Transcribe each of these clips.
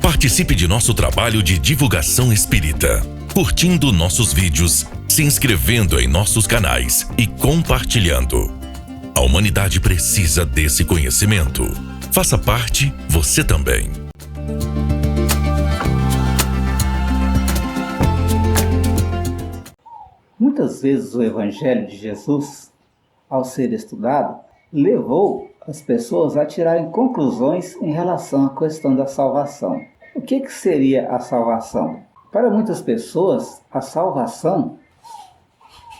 Participe de nosso trabalho de divulgação espírita, curtindo nossos vídeos, se inscrevendo em nossos canais e compartilhando. A humanidade precisa desse conhecimento. Faça parte, você também. Muitas vezes o Evangelho de Jesus, ao ser estudado, levou as pessoas a tirarem conclusões em relação à questão da salvação. O que seria a salvação? Para muitas pessoas, a salvação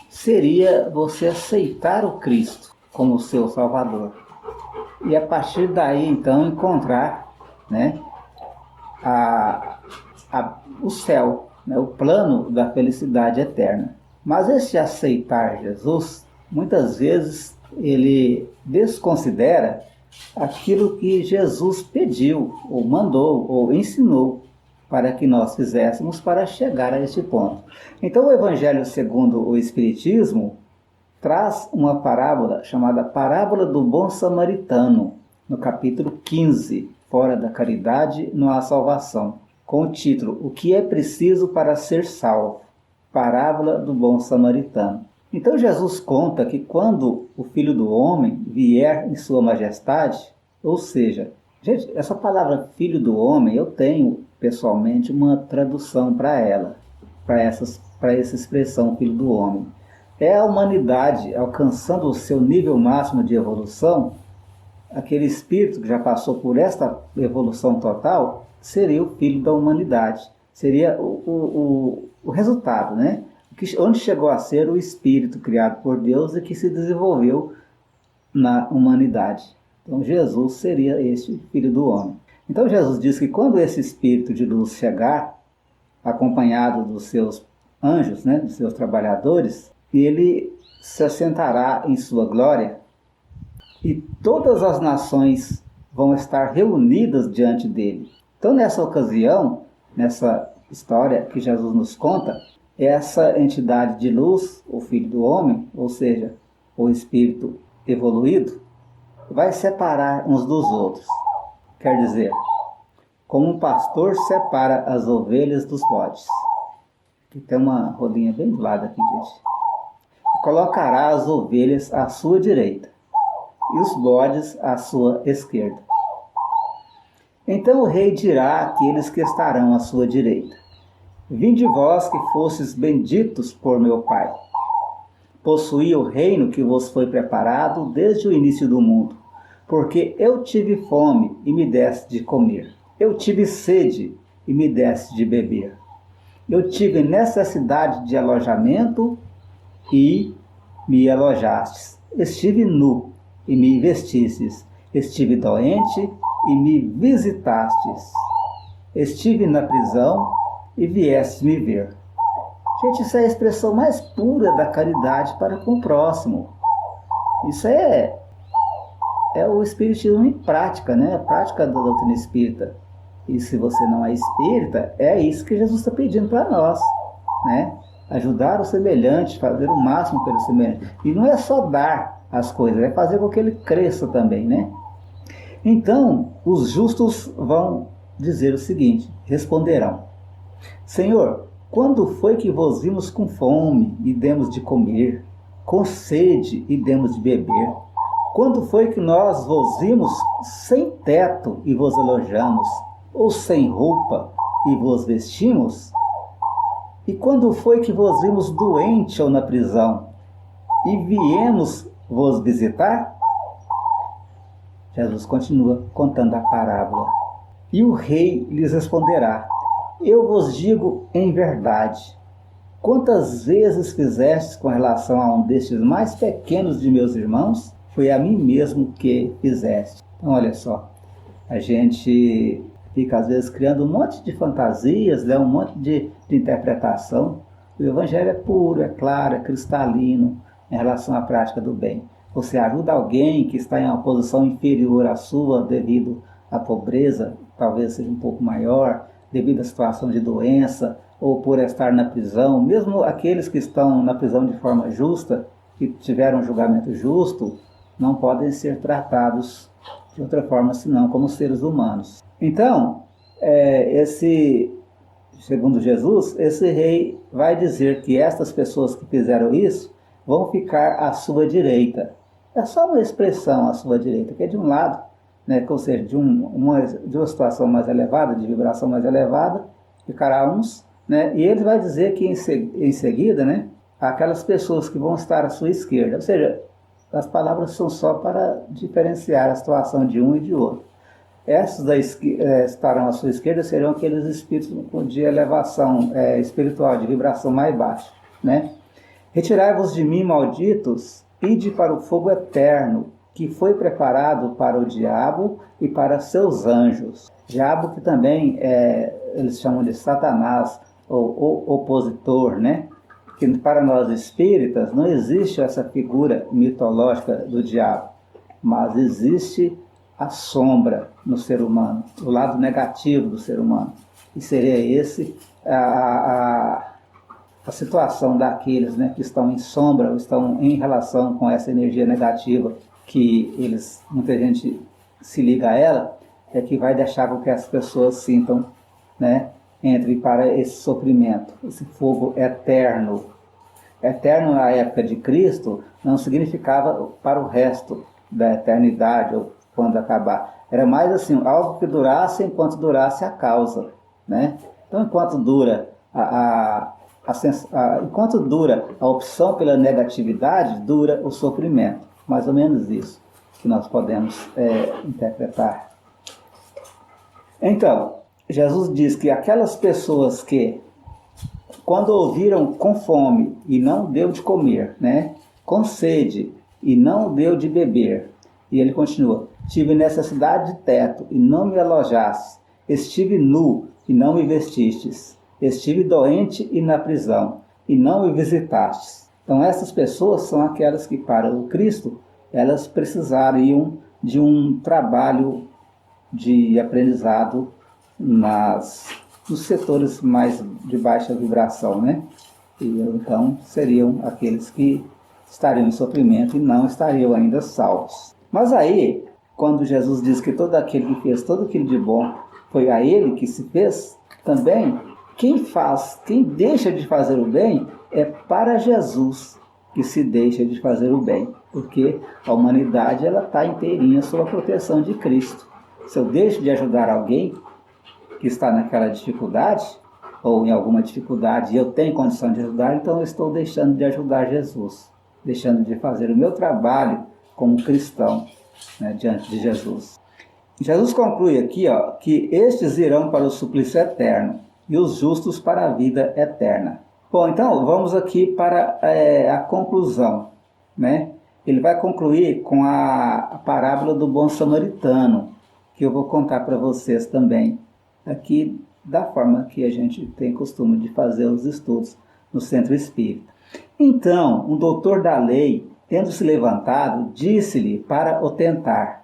seria você aceitar o Cristo como seu Salvador. E a partir daí, então, encontrar, o céu, o plano da felicidade eterna. Mas esse aceitar Jesus, muitas vezes, ele desconsidera aquilo que Jesus pediu, ou mandou, ou ensinou para que nós fizéssemos para chegar a este ponto. Então o Evangelho segundo o Espiritismo traz uma parábola chamada Parábola do Bom Samaritano, no capítulo 15, Fora da Caridade não há salvação, com o título O que é preciso para ser salvo? Parábola do Bom Samaritano. Então Jesus conta que quando o Filho do Homem vier em sua majestade, ou seja, gente, essa palavra Filho do Homem, eu tenho pessoalmente uma tradução para ela, para essa expressão Filho do Homem. É a humanidade alcançando o seu nível máximo de evolução, aquele espírito que já passou por esta evolução total, seria o Filho da humanidade, seria o resultado, onde chegou a ser o espírito criado por Deus e que se desenvolveu na humanidade. Então Jesus seria este Filho do Homem. Então Jesus diz que quando esse espírito de luz chegar, acompanhado dos seus anjos, dos seus trabalhadores, ele se assentará em sua glória e todas as nações vão estar reunidas diante dele. Então nessa ocasião, nessa história que Jesus nos conta, essa entidade de luz, o Filho do Homem, ou seja, o espírito evoluído, vai separar uns dos outros. Quer dizer, como um pastor separa as ovelhas dos bodes. Aqui tem uma rolinha bem do lado aqui, gente. E colocará as ovelhas à sua direita e os bodes à sua esquerda. Então o rei dirá àqueles que estarão à sua direita: Vinde vós que fostes benditos por meu Pai. Possuí o reino que vos foi preparado desde o início do mundo, porque eu tive fome e me deste de comer. Eu tive sede e me deste de beber. Eu tive necessidade de alojamento e me alojastes. Estive nu e me vestistes. Estive doente e me visitastes. Estive na prisão e vieste me ver. Gente, isso é a expressão mais pura da caridade para com o próximo. Isso é o espiritismo em prática, a prática da doutrina espírita. E se você não é espírita, é isso que Jesus está pedindo para nós, Ajudar o semelhante, fazer o máximo pelo semelhante. E não é só dar as coisas, é fazer com que ele cresça também, Então, os justos vão dizer o seguinte, responderão: Senhor, quando foi que vos vimos com fome e demos de comer, com sede e demos de beber? Quando foi que nós vos vimos sem teto e vos alojamos, ou sem roupa e vos vestimos? E quando foi que vos vimos doente ou na prisão e viemos vos visitar? Jesus continua contando a parábola. E o rei lhes responderá: Eu vos digo em verdade, quantas vezes fizestes com relação a um destes mais pequenos de meus irmãos, foi a mim mesmo que fizeste. Então olha só, a gente fica às vezes criando um monte de fantasias, um monte de interpretação. O Evangelho é puro, é claro, é cristalino em relação à prática do bem. Você ajuda alguém que está em uma posição inferior à sua devido à pobreza, talvez seja um pouco maior, devido à situação de doença, ou por estar na prisão, mesmo aqueles que estão na prisão de forma justa, que tiveram um julgamento justo, não podem ser tratados de outra forma senão como seres humanos. Então, segundo Jesus, esse rei vai dizer que estas pessoas que fizeram isso vão ficar à sua direita. É só uma expressão à sua direita, que é de um lado, né, ou seja, de uma situação mais elevada, de vibração mais elevada, ficará uns, né, e ele vai dizer que em seguida, né, aquelas pessoas que vão estar à sua esquerda. Ou seja, as palavras são só para diferenciar a situação de um e de outro. Esses estarão à sua esquerda serão aqueles espíritos de elevação espiritual, de vibração mais baixa, né? Retirai-vos de mim, malditos, ide para o fogo eterno, que foi preparado para o diabo e para seus anjos. Diabo que também eles chamam de Satanás, ou opositor, né? Que para nós espíritas não existe essa figura mitológica do diabo, mas existe a sombra no ser humano, o lado negativo do ser humano. E seria esse a situação daqueles, né, que estão em sombra, ou estão em relação com essa energia negativa, que muita gente se liga a ela, é que vai deixar com que as pessoas sintam, né, entrem para esse sofrimento, esse fogo eterno. Eterno na época de Cristo não significava para o resto da eternidade, ou quando acabar. Era mais assim, algo que durasse enquanto durasse a causa, né? Então, enquanto dura enquanto dura a opção pela negatividade, dura o sofrimento. Mais ou menos isso que nós podemos interpretar. Então, Jesus diz que aquelas pessoas que, quando ouviram com fome e não deu de comer, né? Com sede e não deu de beber, e ele continua, tive necessidade de teto e não me alojastes, estive nu e não me vestistes, estive doente e na prisão e não me visitastes. Então essas pessoas são aquelas que para o Cristo, elas precisariam de um trabalho de aprendizado nos setores mais de baixa vibração, né? E então seriam aqueles que estariam em sofrimento e não estariam ainda salvos. Mas aí, quando Jesus diz que todo aquele que fez todo aquilo de bom foi a ele que se fez, também quem deixa de fazer o bem é para Jesus que se deixa de fazer o bem, porque a humanidade ela está inteirinha sob a proteção de Cristo. Se eu deixo de ajudar alguém que está naquela dificuldade, ou em alguma dificuldade, e eu tenho condição de ajudar, então eu estou deixando de ajudar Jesus, deixando de fazer o meu trabalho como cristão, né, diante de Jesus. Jesus conclui aqui que estes irão para o suplício eterno e os justos para a vida eterna. Bom, então vamos aqui para a conclusão, né? Ele vai concluir com a parábola do bom samaritano, que eu vou contar para vocês também, aqui da forma que a gente tem costume de fazer os estudos no Centro Espírita. Então, um doutor da lei, tendo se levantado, disse-lhe para o tentar,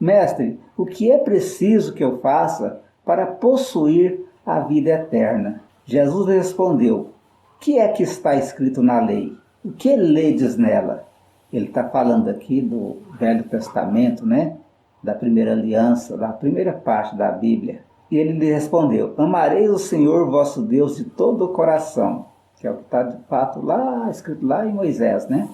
mestre, o que é preciso que eu faça para possuir a vida eterna? Jesus respondeu, que é que está escrito na lei? O que ledes nela? Ele está falando aqui do Velho Testamento, né? Da primeira aliança, da primeira parte da Bíblia. E ele lhe respondeu, amareis o Senhor vosso Deus de todo o coração, que é o que está de fato lá, escrito lá em Moisés, né?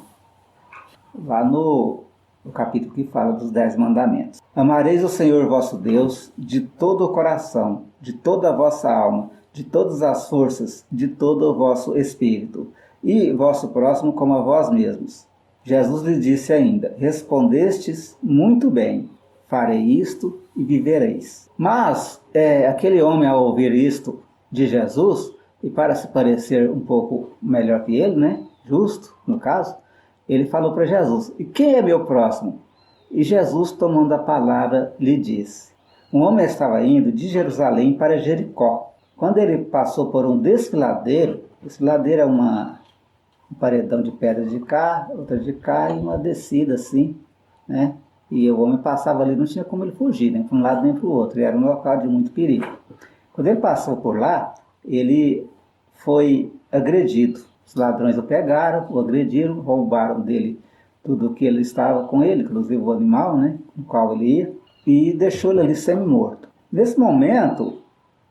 Lá no capítulo que fala dos 10 mandamentos. Amareis o Senhor vosso Deus de todo o coração, de toda a vossa alma, de todas as forças, de todo o vosso espírito, e vosso próximo como a vós mesmos. Jesus lhe disse ainda, respondestes muito bem, farei isto e vivereis. Mas aquele homem, ao ouvir isto de Jesus, e para se parecer um pouco melhor que ele, né? Justo, no caso, ele falou para Jesus, e quem é meu próximo? E Jesus, tomando a palavra, lhe disse, um homem estava indo de Jerusalém para Jericó. Quando ele passou por um desfiladeiro é um paredão de pedra de cá, outra de cá, e uma descida assim, né? E o homem passava ali, não tinha como ele fugir, nem para um lado nem para o outro, e era um local de muito perigo. Quando ele passou por lá, ele foi agredido. Os ladrões o pegaram, o agrediram, roubaram dele tudo que ele estava com ele, inclusive o animal, né, com o qual ele ia, e deixou ele ali semi-morto. Nesse momento,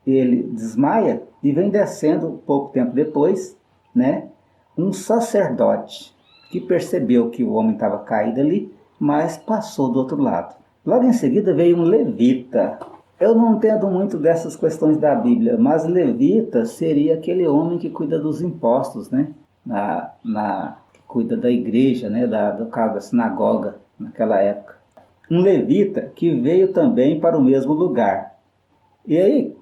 ele desmaia e vem descendo, pouco tempo depois, né, um sacerdote que percebeu que o homem estava caído ali, mas passou do outro lado. Logo em seguida veio um levita. Eu não entendo muito dessas questões da Bíblia, mas levita seria aquele homem que cuida dos impostos, né? Que cuida da igreja, né? Do caso da sinagoga, naquela época. Um levita que veio também para o mesmo lugar. E aí,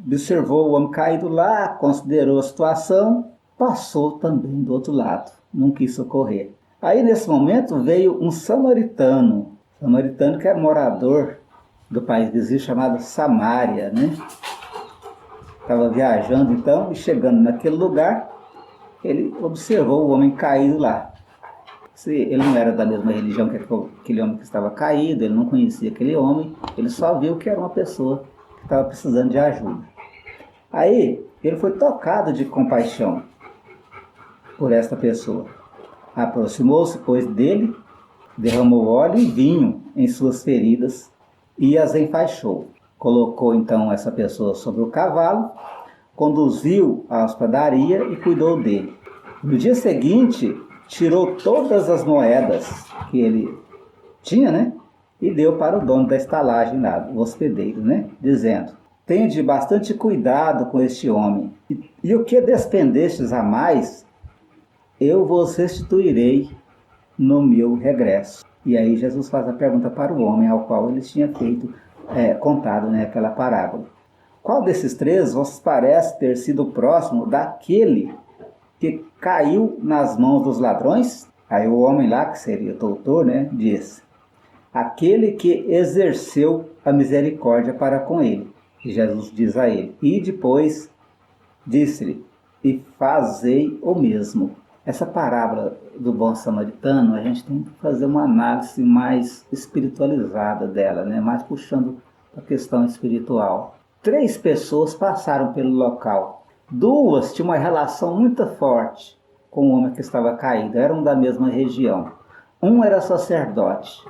observou o homem caído lá, considerou a situação, passou também do outro lado, não quis socorrer. Aí, nesse momento, veio um samaritano que é morador do país vizinho chamado Samaria, né? Estava viajando então e chegando naquele lugar, ele observou o homem caído lá. Ele não era da mesma religião que aquele homem que estava caído, ele não conhecia aquele homem, ele só viu que era uma pessoa que estava precisando de ajuda. Aí ele foi tocado de compaixão por esta pessoa. Aproximou-se, pois, dele, derramou óleo e vinho em suas feridas e as enfaixou. Colocou então essa pessoa sobre o cavalo, conduziu à hospedaria e cuidou dele. No dia seguinte, tirou todas as moedas que ele tinha, né? E deu para o dono da estalagem lá, o hospedeiro, né? Dizendo: tende bastante cuidado com este homem, e o que despendestes a mais, eu vos restituirei no meu regresso. E aí Jesus faz a pergunta para o homem ao qual ele tinha contado, né, aquela parábola. Qual desses três vos parece ter sido próximo daquele que caiu nas mãos dos ladrões? Aí o homem lá, que seria o doutor, né, disse: aquele que exerceu a misericórdia para com ele. E Jesus diz a ele: e depois disse-lhe: e fazei o mesmo. Essa parábola do bom samaritano, a gente tem que fazer uma análise mais espiritualizada dela, né? Mais puxando a questão espiritual. 3 pessoas passaram pelo local. 2 tinham uma relação muito forte com o homem que estava caído, eram da mesma região. Um era sacerdote.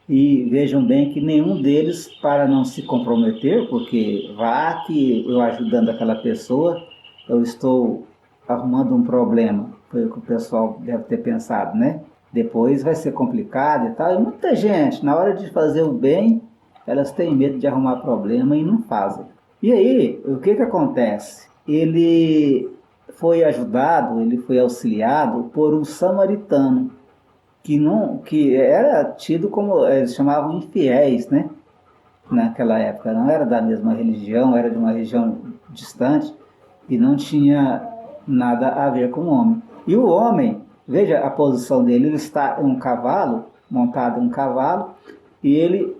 E vejam bem que nenhum deles, para não se comprometer, porque vá que eu ajudando aquela pessoa, eu estou arrumando um problema, foi o que o pessoal deve ter pensado, né? Depois vai ser complicado e tal. E muita gente, na hora de fazer o bem, elas têm medo de arrumar problema e não fazem. E aí, o que acontece? Ele foi ajudado, ele foi auxiliado por um samaritano, que era tido como, eles chamavam infiéis, né? Naquela época, não era da mesma religião, era de uma região distante e não tinha nada a ver com o homem. E o homem, veja a posição dele, ele está em um cavalo, montado em um cavalo, e ele,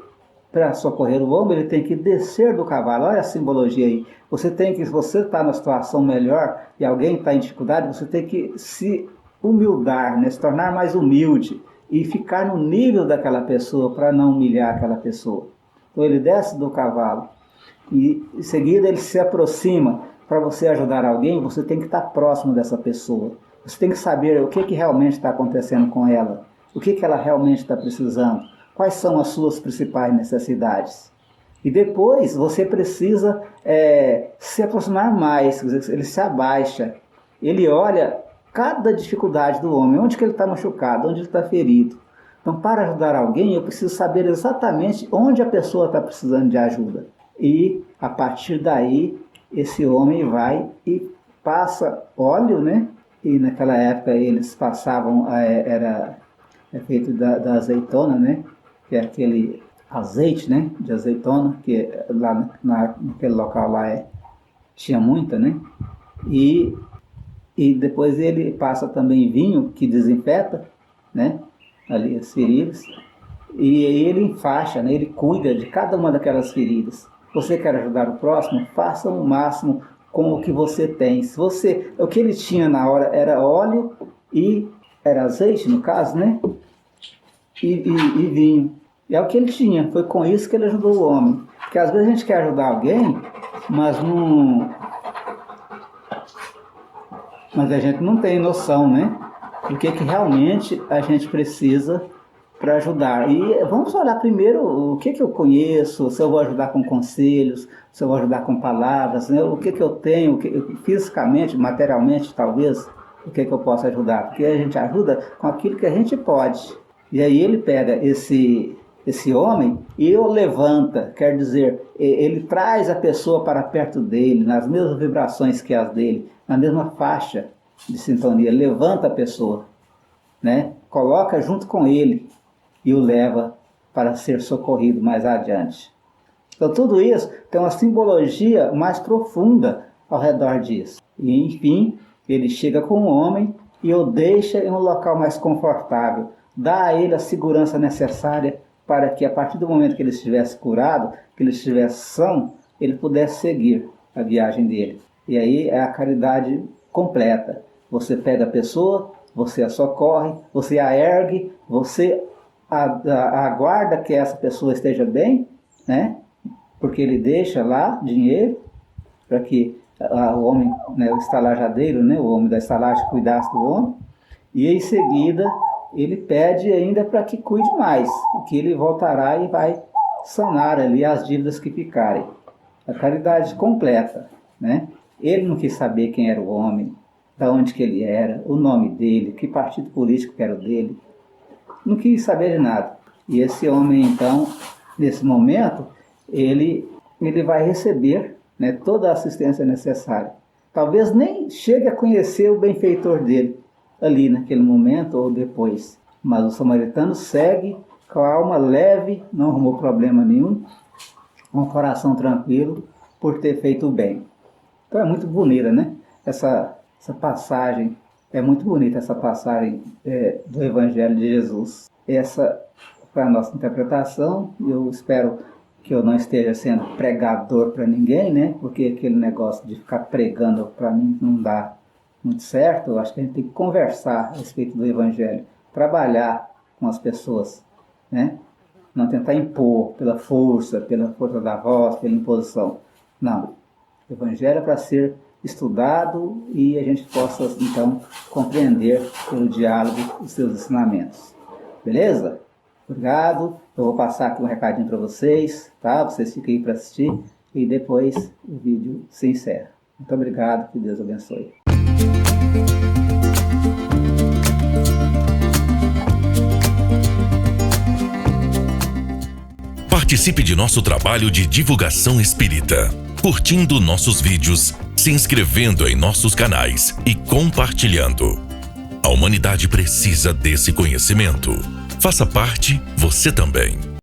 para socorrer o homem, ele tem que descer do cavalo. Olha a simbologia aí. Se você está numa situação melhor e alguém está em dificuldade, você tem que se humildar, né? Se tornar mais humilde e ficar no nível daquela pessoa para não humilhar aquela pessoa. Então ele desce do cavalo e em seguida ele se aproxima. Para você ajudar alguém, você tem que estar próximo dessa pessoa. Você tem que saber o que realmente está acontecendo com ela, o que ela realmente está precisando, quais são as suas principais necessidades. E depois você precisa se aproximar mais, ele se abaixa, ele olha cada dificuldade do homem, onde que ele está machucado, onde ele está ferido. Então, para ajudar alguém, eu preciso saber exatamente onde a pessoa está precisando de ajuda. E, a partir daí, esse homem vai e passa óleo, né? E naquela época eles passavam, era feito da azeitona, né? Que é aquele azeite, né? De azeitona, que lá naquele local lá tinha muita, né? E depois ele passa também vinho, que desinfeta, né? Ali as feridas. E aí ele enfaixa, né? Ele cuida de cada uma daquelas feridas. Você quer ajudar o próximo? Faça o máximo com o que você tem. O que ele tinha na hora era óleo e era azeite, no caso, né? E vinho. E é o que ele tinha. Foi com isso que ele ajudou o homem. Porque às vezes a gente quer ajudar alguém, mas mas a gente não tem noção, né? Do que realmente a gente precisa para ajudar. E vamos olhar primeiro o que eu conheço, se eu vou ajudar com conselhos, se eu vou ajudar com palavras, né? O que eu tenho, fisicamente, materialmente, talvez, o que eu posso ajudar. Porque a gente ajuda com aquilo que a gente pode. E aí ele pega esse homem e o levanta, quer dizer, ele traz a pessoa para perto dele, nas mesmas vibrações que as dele, na mesma faixa de sintonia, levanta a pessoa, né? Coloca junto com ele e o leva para ser socorrido mais adiante. Então tudo isso tem uma simbologia mais profunda ao redor disso. E enfim, ele chega com o homem e o deixa em um local mais confortável, dá a ele a segurança necessária para que a partir do momento que ele estivesse curado, que ele estivesse são, ele pudesse seguir a viagem dele. E aí é a caridade completa. Você pega a pessoa, você a socorre, você a ergue, você aguarda que essa pessoa esteja bem, né? Porque ele deixa lá dinheiro para que o homem, né, o estalajadeiro, né, o homem da estalagem cuidasse do homem, e em seguida ele pede ainda para que cuide mais, que ele voltará e vai sanar ali as dívidas que ficarem. A caridade completa, né? Ele não quis saber quem era o homem, de onde que ele era, o nome dele, que partido político que era o dele. Não quis saber de nada. E esse homem, então, nesse momento, ele vai receber, né, toda a assistência necessária. Talvez nem chegue a conhecer o benfeitor dele, ali naquele momento ou depois. Mas o samaritano segue com a alma leve, não arrumou problema nenhum, com o coração tranquilo, por ter feito o bem. Então é muito bonita, né? Essa passagem, é muito bonita essa passagem do Evangelho de Jesus. Essa foi a nossa interpretação. Eu espero que eu não esteja sendo pregador para ninguém, né? Porque aquele negócio de ficar pregando para mim não dá muito certo. Eu acho que a gente tem que conversar a respeito do Evangelho, trabalhar com as pessoas, né? Não tentar impor pela força da voz, pela imposição. Não. O Evangelho é para ser estudado e a gente possa, então, compreender pelo diálogo os seus ensinamentos. Beleza? Obrigado. Eu vou passar aqui um recadinho para vocês, tá? Vocês fiquem aí para assistir e depois o vídeo se encerra. Muito obrigado. Que Deus abençoe. Participe de nosso trabalho de divulgação espírita, curtindo nossos vídeos, se inscrevendo em nossos canais e compartilhando. A humanidade precisa desse conhecimento. Faça parte você também.